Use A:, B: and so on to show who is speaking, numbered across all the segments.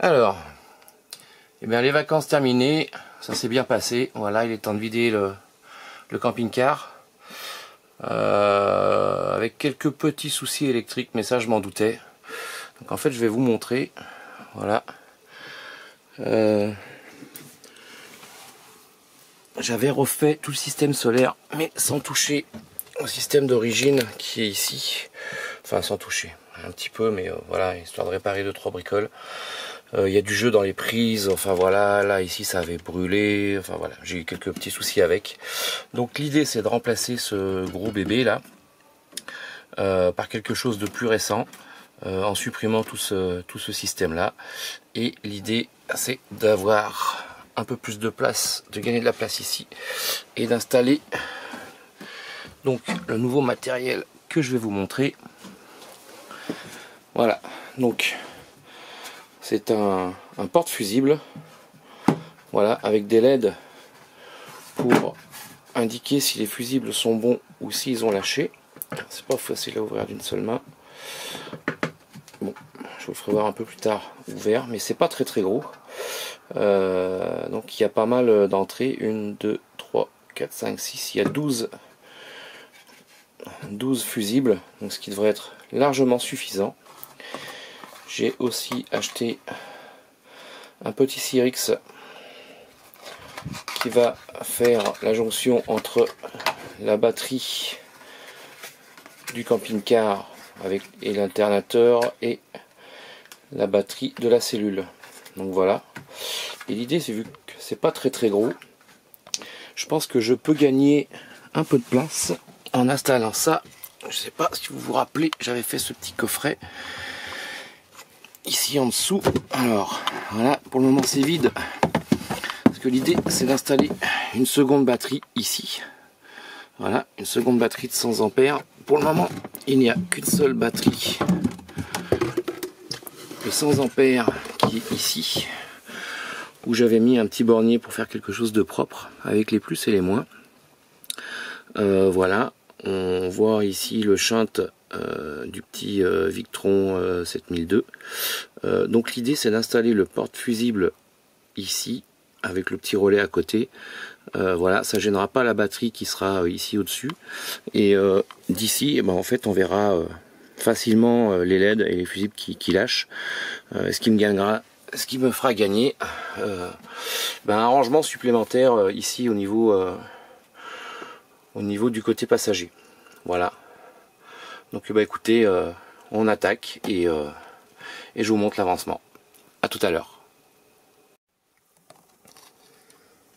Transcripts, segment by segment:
A: Alors, eh bien, les vacances terminées, ça s'est bien passé. Voilà, il est temps de vider le camping-car. Avec quelques petits soucis électriques, mais ça je m'en doutais. Donc en fait je vais vous montrer. Voilà. J'avais refait tout le système solaire, mais sans toucher au système d'origine qui est ici. Enfin sans toucher, un petit peu, mais voilà, histoire de réparer 2-3 bricoles. Il y a du jeu dans les prises, enfin voilà, là ici ça avait brûlé, enfin voilà, j'ai eu quelques petits soucis avec. Donc l'idée c'est de remplacer ce gros bébé là par quelque chose de plus récent, en supprimant tout ce système là. Et l'idée c'est d'avoir un peu plus de place, de gagner de la place ici et d'installer donc le nouveau matériel que je vais vous montrer. Voilà, donc c'est un porte-fusible, voilà, avec des LED pour indiquer si les fusibles sont bons ou s'ils ont lâché. C'est pas facile à ouvrir d'une seule main. Bon, je vous le ferai voir un peu plus tard ouvert, mais c'est pas très gros. Donc il y a pas mal d'entrées. 1, 2, 3, 4, 5, 6. Il y a 12 fusibles, donc ce qui devrait être largement suffisant. J'ai aussi acheté un petit Cyrix qui va faire la jonction entre la batterie du camping-car et l'alternateur et la batterie de la cellule. Donc voilà. Et l'idée, c'est, vu que c'est pas très gros, je pense que je peux gagner un peu de place en installant ça. Je sais pas si vous vous rappelez, j'avais fait ce petit coffret ici en dessous. Alors voilà, pour le moment c'est vide parce que l'idée c'est d'installer une seconde batterie ici. Voilà, une seconde batterie de 100 ampères. Pour le moment il n'y a qu'une seule batterie de 100 ampères qui est ici, où j'avais mis un petit bornier pour faire quelque chose de propre avec les plus et les moins. Voilà, on voit ici le shunt du petit Victron 7002. Donc l'idée c'est d'installer le porte-fusible ici avec le petit relais à côté. Voilà, ça gênera pas la batterie qui sera ici au-dessus. Et d'ici, en fait on verra facilement les LED et les fusibles qui lâchent. Ce qui me fera gagner un rangement supplémentaire ici au niveau du côté passager. Voilà. Donc écoutez, on attaque et je vous montre l'avancement. À tout à l'heure.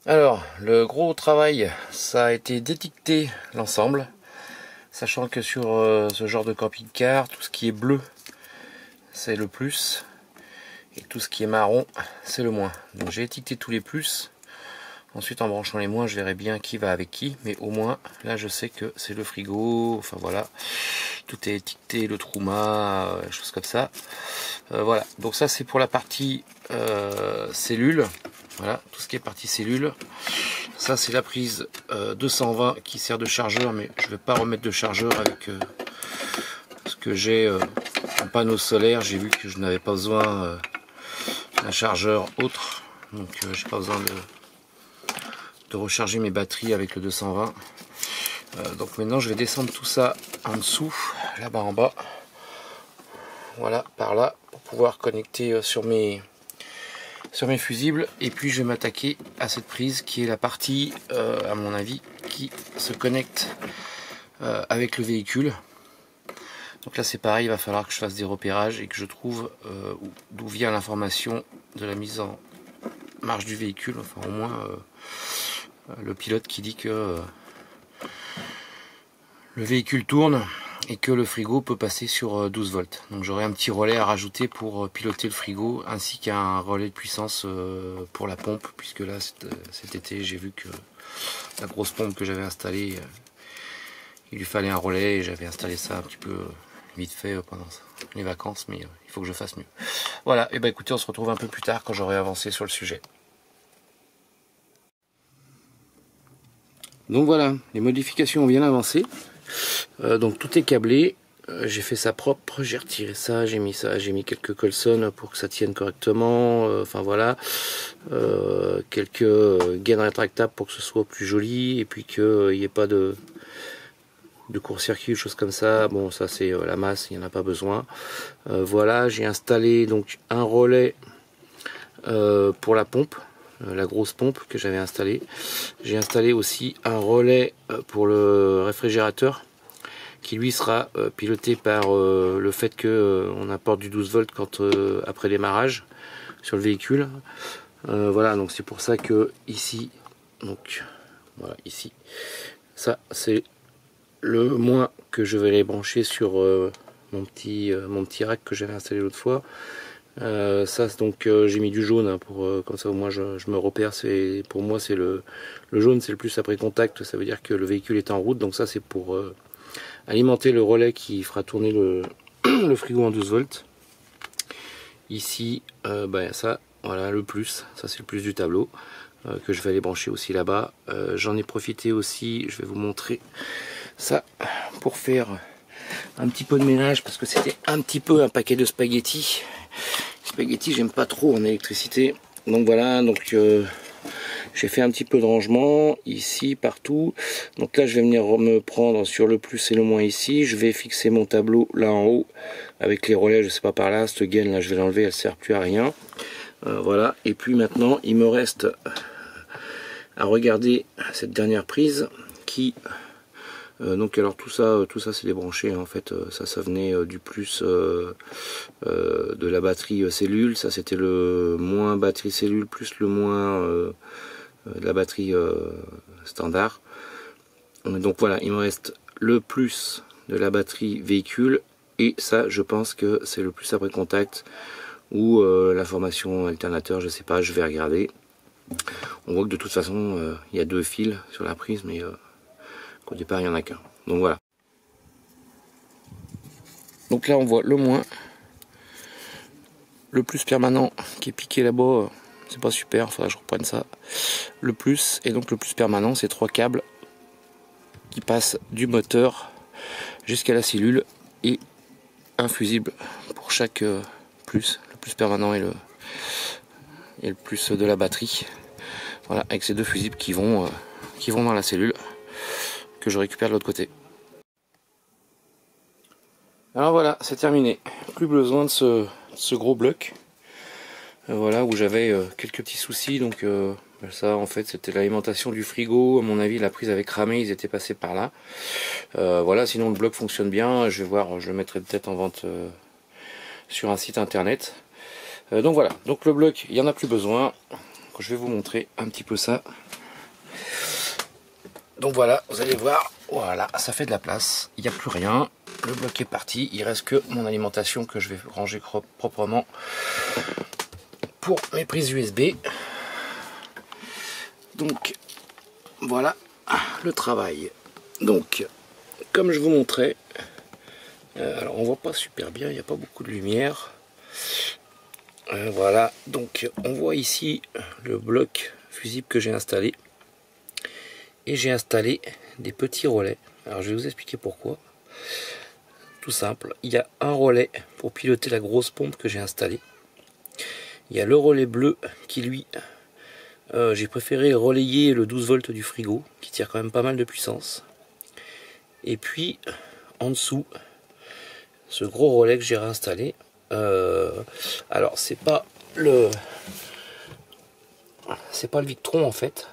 A: Alors, le gros travail, ça a été d'étiqueter l'ensemble, sachant que sur ce genre de camping-car, tout ce qui est bleu, c'est le plus, et tout ce qui est marron, c'est le moins. Donc j'ai étiqueté tous les plus. Ensuite, en branchant les moins, je verrai bien qui va avec qui, mais au moins, là, je sais que c'est le frigo, enfin voilà, tout est étiqueté, le Trouma, choses comme ça. Voilà, donc ça, c'est pour la partie cellule. Voilà, tout ce qui est partie cellule. Ça, c'est la prise 220 qui sert de chargeur, mais je ne vais pas remettre de chargeur avec ce que j'ai en panneau solaire. J'ai vu que je n'avais pas besoin d'un chargeur autre, donc j'ai pas besoin de recharger mes batteries avec le 220. Donc maintenant je vais descendre tout ça en dessous, là-bas en bas, voilà, par là, pour pouvoir connecter sur mes fusibles. Et puis je vais m'attaquer à cette prise qui est la partie à mon avis qui se connecte avec le véhicule. Donc là c'est pareil, il va falloir que je fasse des repérages et que je trouve d'où vient l'information de la mise en marche du véhicule, enfin au moins le pilote qui dit que le véhicule tourne et que le frigo peut passer sur 12 volts. Donc j'aurai un petit relais à rajouter pour piloter le frigo, ainsi qu'un relais de puissance pour la pompe, puisque là cet été j'ai vu que la grosse pompe que j'avais installée, il lui fallait un relais, et j'avais installé ça un petit peu vite fait pendant les vacances, mais il faut que je fasse mieux. Voilà, et écoutez, on se retrouve un peu plus tard quand j'aurai avancé sur le sujet. Donc voilà, les modifications ont bien avancé. Donc tout est câblé. j'ai fait ça propre, j'ai retiré ça, j'ai mis quelques colsons pour que ça tienne correctement, enfin voilà, quelques gaines rétractables pour que ce soit plus joli, et puis qu'il n'y ait pas de court-circuit, choses comme ça. Bon, ça c'est la masse, il n'y en a pas besoin. Voilà, j'ai installé donc un relais pour la pompe, la grosse pompe que j'avais installée. J'ai installé aussi un relais pour le réfrigérateur, qui lui sera piloté par le fait que on apporte du 12 volts quand après démarrage sur le véhicule. Voilà, donc c'est pour ça que ici, donc voilà, ici, ça c'est le moins que je vais les brancher sur mon petit rack que j'avais installé l'autre fois. Ça donc j'ai mis du jaune hein, pour comme ça au moins je me repère. C'est pour moi c'est le jaune, c'est le plus après contact, ça veut dire que le véhicule est en route. Donc ça c'est pour alimenter le relais qui fera tourner le frigo en 12 volts. Ici ça voilà le plus, ça c'est le plus du tableau que je vais aller brancher aussi là-bas. J'en ai profité aussi, je vais vous montrer ça pour faire un petit peu de ménage parce que c'était un petit peu un paquet de spaghettis. Spaghettis j'aime pas trop en électricité, donc voilà, donc j'ai fait un petit peu de rangement ici partout. Donc là je vais venir me prendre sur le plus et le moins ici. Je vais fixer mon tableau là en haut avec les relais, je sais pas par là, cette gaine là je vais l'enlever, elle sert plus à rien. Voilà, et puis maintenant il me reste à regarder cette dernière prise qui donc alors tout ça c'est débranché hein, en fait ça venait du plus de la batterie cellule, ça c'était le moins batterie cellule plus le moins de la batterie standard. Donc voilà, il me reste le plus de la batterie véhicule et ça je pense que c'est le plus après contact ou la formation alternateur, je sais pas, je vais regarder. On voit que de toute façon il y a deux fils sur la prise mais au départ il n'y en a qu'un, donc voilà. Donc là on voit le moins, le plus permanent qui est piqué là-bas, c'est pas super, il faudra que je reprenne ça. Le plus, et donc le plus permanent, c'est 3 câbles qui passent du moteur jusqu'à la cellule et un fusible pour chaque plus, le plus permanent et le plus de la batterie. Voilà, avec ces deux fusibles qui vont dans la cellule que je récupère de l'autre côté. Alors voilà, c'est terminé. Plus besoin de ce gros bloc. Voilà, où j'avais quelques petits soucis. Donc ça, en fait, c'était l'alimentation du frigo. À mon avis, la prise avait cramé. Ils étaient passés par là. Voilà, sinon le bloc fonctionne bien. Je vais voir, je le mettrai peut-être en vente sur un site internet. Donc voilà, donc le bloc, il n'y en a plus besoin. Je vais vous montrer un petit peu ça. Donc voilà, vous allez voir, voilà, ça fait de la place, il n'y a plus rien, le bloc est parti, il reste que mon alimentation que je vais ranger proprement pour mes prises USB. Donc voilà le travail. Donc comme je vous montrais, alors on voit pas super bien, il n'y a pas beaucoup de lumière. Voilà, donc on voit ici le bloc fusible que j'ai installé. Et j'ai installé des petits relais. Alors je vais vous expliquer pourquoi. Tout simple, il y a un relais pour piloter la grosse pompe que j'ai installée. Il y a le relais bleu qui lui, j'ai préféré relayer le 12 volts du frigo, qui tire quand même pas mal de puissance. Et puis en dessous, ce gros relais que j'ai réinstallé. Alors c'est pas le Victron en fait.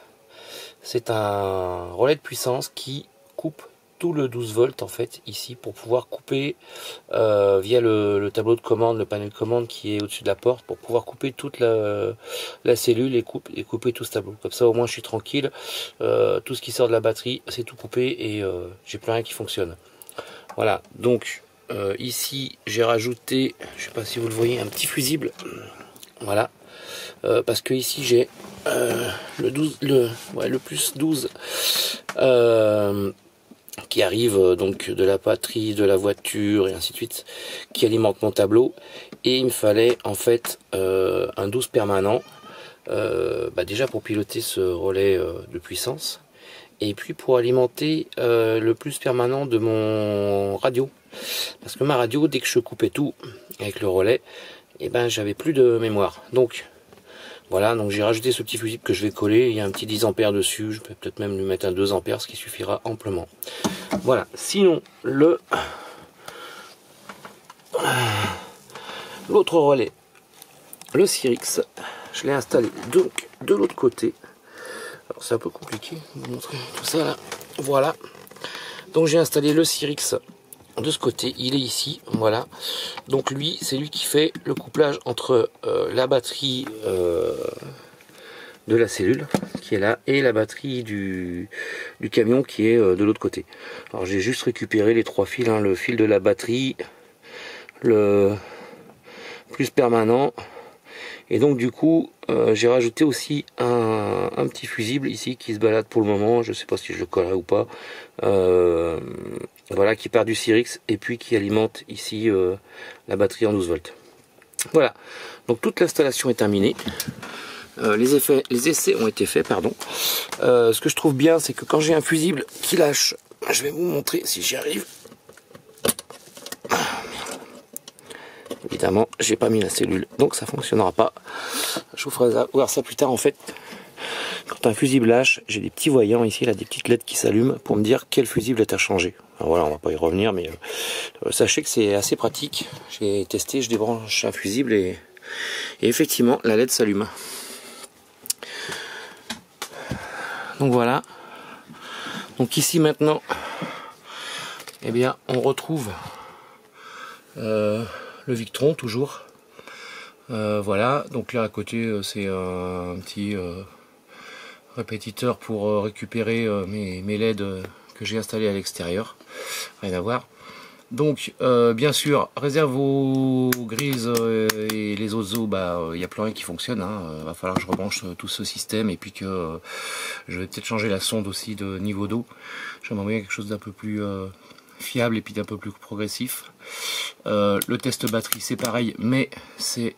A: C'est un relais de puissance qui coupe tout le 12 volts en fait ici pour pouvoir couper via le tableau de commande, le panel de commande qui est au-dessus de la porte, pour pouvoir couper toute la cellule et couper tout ce tableau. Comme ça au moins je suis tranquille, tout ce qui sort de la batterie c'est tout coupé et j'ai plus rien qui fonctionne. Voilà, donc ici j'ai rajouté, je sais pas si vous le voyez, un petit fusible. Voilà. Parce que ici j'ai le plus 12 qui arrive donc de la batterie de la voiture et ainsi de suite, qui alimente mon tableau, et il me fallait en fait un 12 permanent déjà pour piloter ce relais de puissance, et puis pour alimenter le plus permanent de mon radio, parce que ma radio, dès que je coupais tout avec le relais, et ben j'avais plus de mémoire. Donc voilà, donc j'ai rajouté ce petit fusible que je vais coller. Il y a un petit 10 ampères dessus, je peux peut-être même lui mettre un 2 ampères, ce qui suffira amplement. Voilà, sinon l'autre relais, le Syrix, je l'ai installé donc de l'autre côté. Alors c'est un peu compliqué de vous montrer tout ça là. Voilà. Donc j'ai installé le Syrix de ce côté, il est ici, voilà. Donc lui, c'est lui qui fait le couplage entre la batterie de la cellule qui est là et la batterie du camion qui est de l'autre côté. Alors j'ai juste récupéré les 3 fils, hein, le fil de la batterie, le plus permanent, et donc du coup j'ai rajouté aussi un petit fusible ici qui se balade pour le moment, je sais pas si je le collerai ou pas, voilà, qui part du Syrix et puis qui alimente ici la batterie en 12 volts. Voilà, donc toute l'installation est terminée. Les essais ont été faits, pardon. Ce que je trouve bien, c'est que quand j'ai un fusible qui lâche, je vais vous montrer si j'y arrive. Évidemment, j'ai pas mis la cellule, donc ça fonctionnera pas. Je vous ferai voir ça plus tard. En fait, quand un fusible lâche, j'ai des petits voyants ici, là, des petites LED qui s'allument pour me dire quel fusible est à changer. Alors voilà, on va pas y revenir, mais sachez que c'est assez pratique. J'ai testé, je débranche un fusible et effectivement, la LED s'allume. Donc voilà. Donc ici maintenant, eh bien, on retrouve le Victron toujours. Voilà, donc là à côté c'est un petit répétiteur pour récupérer mes LED que j'ai installés à l'extérieur. Rien à voir. Donc bien sûr, réserve vos grises et les autres os, il n'y a plus rien qui fonctionne. Va falloir que je rebranche tout ce système et puis que je vais peut-être changer la sonde aussi de niveau d'eau. J'aimerais bien quelque chose d'un peu plus fiable et puis d'un peu plus progressif. Le test batterie c'est pareil, mais c'est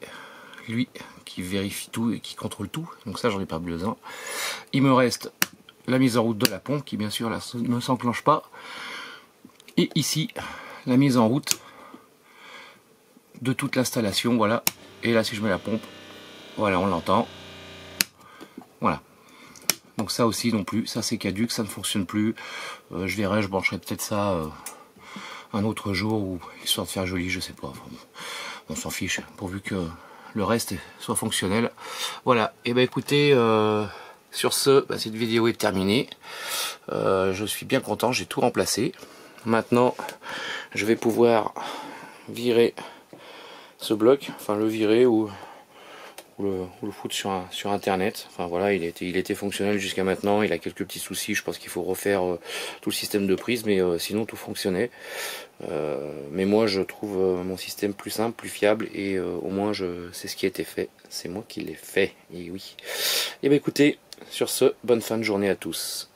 A: lui qui vérifie tout et qui contrôle tout, donc ça j'en ai pas besoin. Il me reste la mise en route de la pompe qui bien sûr là ne s'enclenche pas, et ici la mise en route de toute l'installation. Voilà, et là si je mets la pompe, voilà, on l'entend, voilà. Donc ça aussi non plus, ça c'est caduque, ça ne fonctionne plus. Je verrai, je brancherai peut-être ça un autre jour, ou histoire de faire joli, je sais pas. Enfin, on s'en fiche, pourvu que le reste soit fonctionnel. Voilà, et ben écoutez, sur ce, cette vidéo est terminée. Je suis bien content, j'ai tout remplacé. Maintenant, je vais pouvoir virer ce bloc, enfin le virer ou le foutre sur internet. Enfin voilà, il était fonctionnel jusqu'à maintenant. Il a quelques petits soucis, je pense qu'il faut refaire tout le système de prise, mais sinon tout fonctionnait. Mais moi je trouve mon système plus simple, plus fiable, et au moins je sais ce qui a été fait. C'est moi qui l'ai fait, et oui. Et bien écoutez, sur ce, bonne fin de journée à tous.